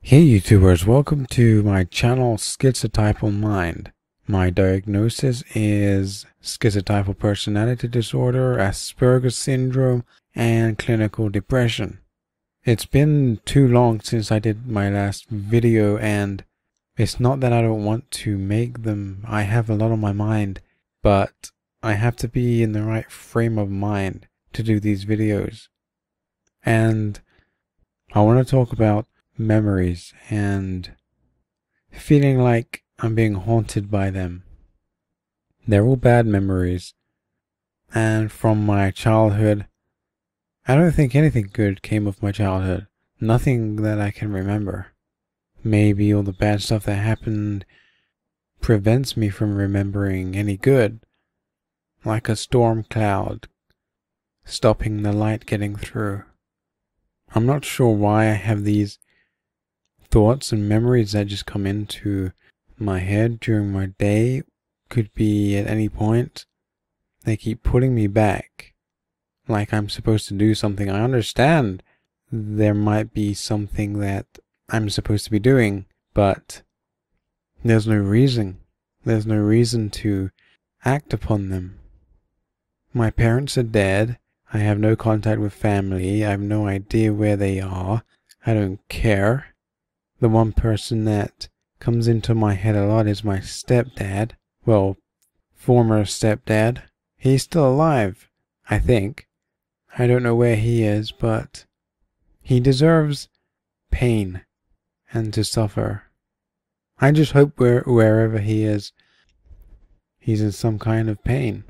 Hey YouTubers, welcome to my channel Schizotypal-Mind. My diagnosis is schizotypal personality disorder, Asperger Syndrome, and clinical depression. It's been too long since I did my last video, and it's not that I don't want to make them. I have a lot on my mind, but I have to be in the right frame of mind to do these videos. And I want to talk about memories and feeling like I'm being haunted by them. They're all bad memories, and from my childhood, I don't think anything good came of my childhood. Nothing that I can remember. Maybe all the bad stuff that happened prevents me from remembering any good, like a storm cloud stopping the light getting through. I'm not sure why I have these thoughts and memories that just come into my head during my day. Could be at any point. They keep pulling me back, like I'm supposed to do something. I understand there might be something that I'm supposed to be doing, but there's no reason. There's no reason to act upon them. My parents are dead. I have no contact with family. I have no idea where they are. I don't care. The one person that comes into my head a lot is my stepdad. Well, former stepdad. He's still alive, I think. I don't know where he is, but he deserves pain and to suffer. I just hope wherever he is, he's in some kind of pain.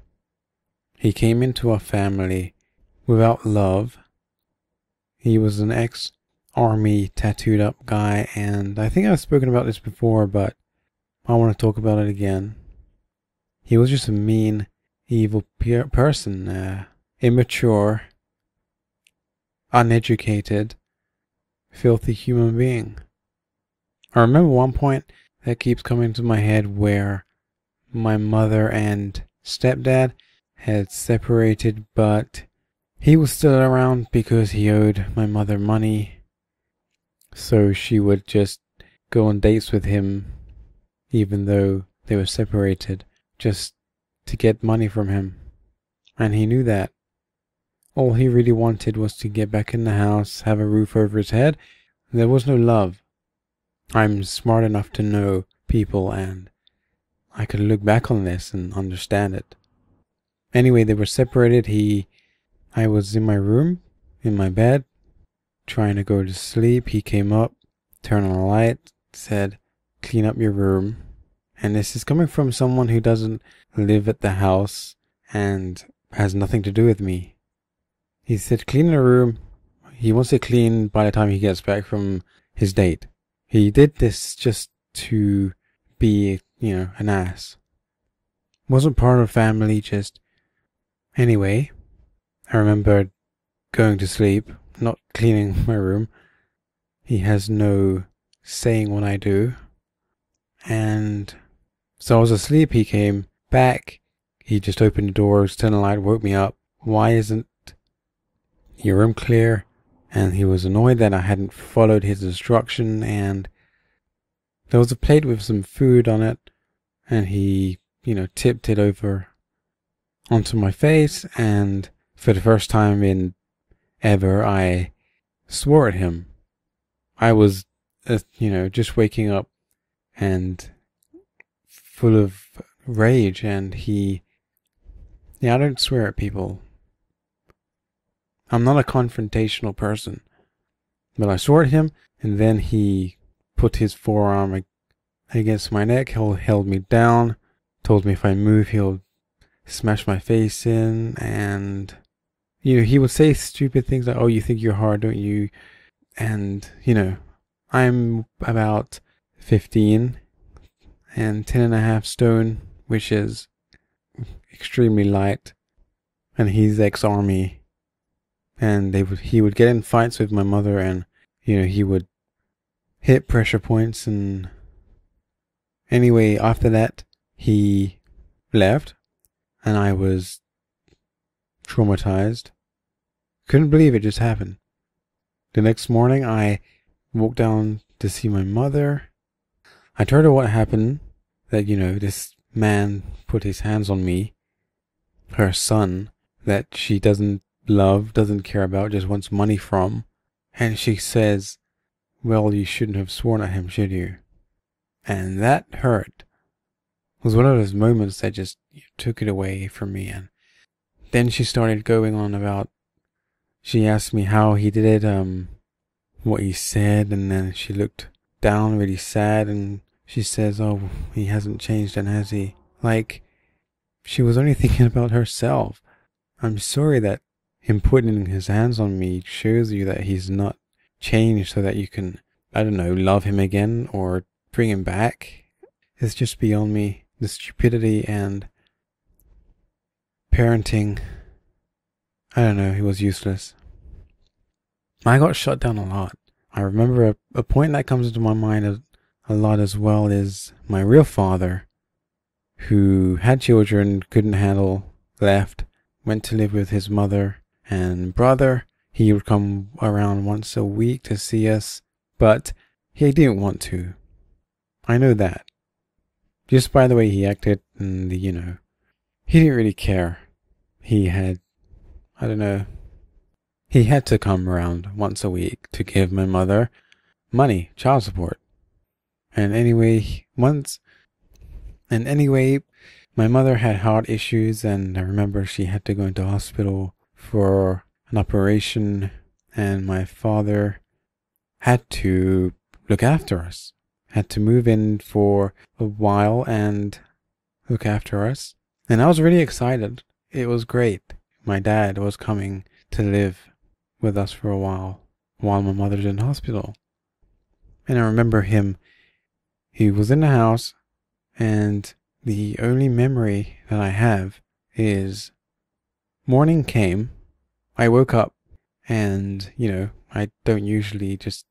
He came into our family without love. He was an ex-army tattooed up guy, and I think I've spoken about this before, but I want to talk about it again. He was just a mean, evil person, immature, uneducated, filthy human being. I remember one point that keeps coming to my head where my mother and stepdad had separated, but he was still around because he owed my mother money. So she would just go on dates with him, even though they were separated, just to get money from him. And he knew that. All he really wanted was to get back in the house, have a roof over his head. There was no love. I'm smart enough to know people, and I could look back on this and understand it. Anyway, they were separated. I was in my room, in my bed, trying to go to sleep. He came up, turned on the light, said, "Clean up your room." And this is coming from someone who doesn't live at the house and has nothing to do with me. He said, "Clean the room." He wants it clean by the time he gets back from his date. He did this just to be, an ass. Wasn't part of family, just... Anyway, I remember going to sleep, not cleaning my room. He has no saying what I do. And so I was asleep. He came back. He just opened the doors, turned the light, woke me up. "Why isn't your room clear?" And he was annoyed that I hadn't followed his instruction. And there was a plate with some food on it, and he, tipped it over onto my face. And for the first time in ever, I swore at him. I was, just waking up and full of rage, and I don't swear at people. I'm not a confrontational person. But I swore at him, and then he put his forearm against my neck, held me down, told me if I move, he'll smash my face in, and, he would say stupid things like, "Oh, you think you're hard, don't you?" And, I'm about 15 and 10.5 stone, which is extremely light, and he's ex-army, and he would get in fights with my mother, and, he would hit pressure points. And anyway, after that, he left, and I was traumatized. Couldn't believe it just happened. The next morning, I walked down to see my mother. I told her what happened, that, this man put his hands on me, her son, that she doesn't love, doesn't care about, just wants money from. And she says, well, you shouldn't have sworn at him, should you? And that hurt. It was one of those moments that just took it away from me. And then she started going on about, she asked me how he did it, what he said, and then she looked down really sad, and she says, oh, he hasn't changed then, has he? Like, she was only thinking about herself. I'm sorry that him putting his hands on me shows you that he's not changed so that you can, I don't know, love him again or bring him back. It's just beyond me. The stupidity and parenting, I don't know, it was useless. I got shut down a lot. I remember a point that comes into my mind a lot as well is my real father, who had children, couldn't handle, left, went to live with his mother and brother. He would come around once a week to see us, but he didn't want to. I know that. Just by the way he acted and he didn't really care. He had, I don't know, he had to come around once a week to give my mother money, child support. And anyway, my mother had heart issues, and I remember she had to go into hospital for an operation, and my father had to look after us, had to move in for a while and look after us. And I was really excited. It was great. My dad was coming to live with us for a while my mother's in hospital. And I remember he was in the house, and the only memory that I have is morning came, I woke up, and, I don't usually just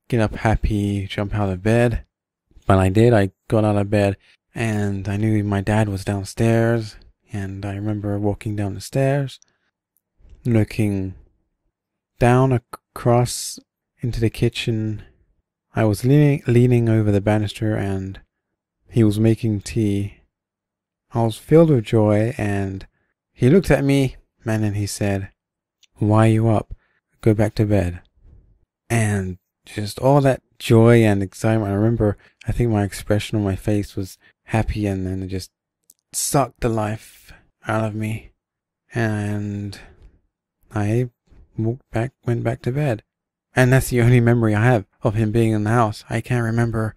get up happy, jump out of bed, but I did. I got out of bed, and I knew my dad was downstairs, and I remember walking down the stairs, looking down across into the kitchen. I was leaning over the banister, and he was making tea. I was filled with joy, and he looked at me, and then he said, why are you up? Go back to bed. And just all that joy and excitement. I remember, I think my expression on my face was happy, and then it just sucked the life out of me. And I went back to bed. And that's the only memory I have of him being in the house. I can't remember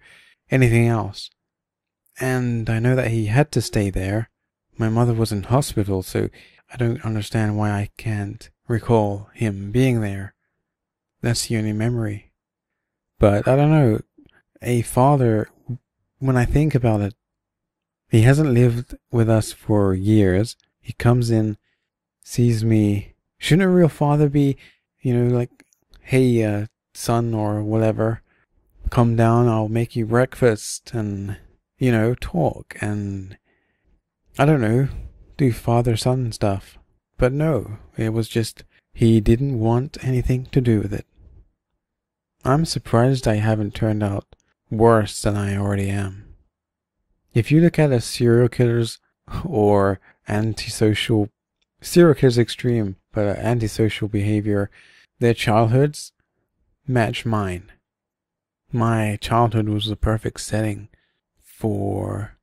anything else. And I know that he had to stay there. My mother was in hospital, so I don't understand why I can't recall him being there. That's the only memory. But I don't know, a father, when I think about it, he hasn't lived with us for years. He comes in, sees me. Shouldn't a real father be, like, hey, son or whatever, come down, I'll make you breakfast, and, talk, and, I don't know, do father-son stuff. But no, it was just, he didn't want anything to do with it. I'm surprised I haven't turned out worse than I already am. If you look at a serial killers or antisocial, serial killers extreme, but antisocial behavior, their childhoods match mine. My childhood was the perfect setting for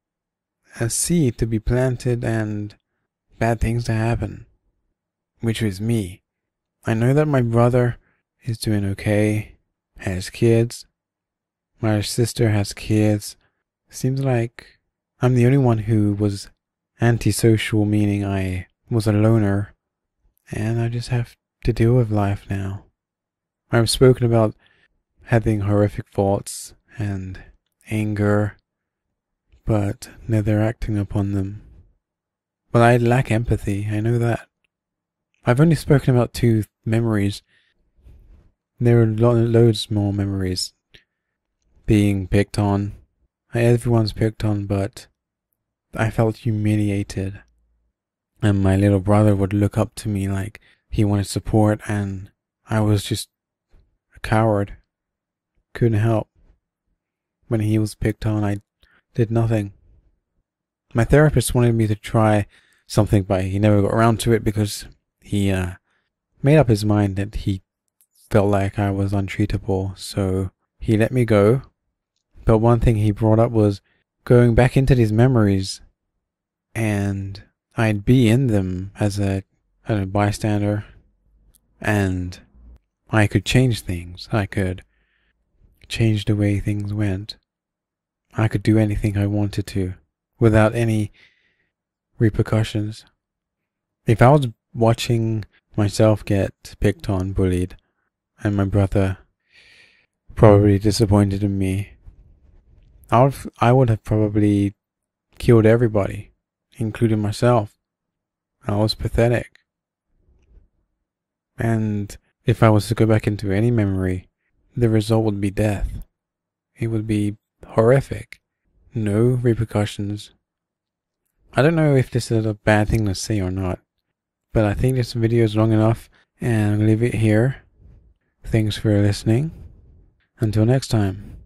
a seed to be planted and bad things to happen, which was me. I know that my brother is doing okay, has kids. My sister has kids. Seems like I'm the only one who was antisocial, meaning I was a loner, and I just have to deal with life now. I've spoken about having horrific thoughts and anger, but never acting upon them. But I lack empathy, I know that. I've only spoken about 2 memories. There are loads more memories. Being picked on. Everyone's picked on, but I felt humiliated. And my little brother would look up to me like he wanted support, and I was just a coward. Couldn't help. when he was picked on, I did nothing. My therapist wanted me to try something, but he never got around to it because he made up his mind that he felt like I was untreatable, so he let me go. But one thing he brought up was going back into these memories, and I'd be in them as a bystander, and I could change things. I could change the way things went. I could do anything I wanted to without any repercussions. If I was watching myself get picked on, bullied, and my brother probably disappointed in me, I would have probably killed everybody, including myself. I was pathetic. And if I was to go back into any memory, the result would be death. It would be horrific. No repercussions. I don't know if this is a bad thing to say or not, but I think this video is long enough, and I'm going to leave it here. Thanks for listening. Until next time.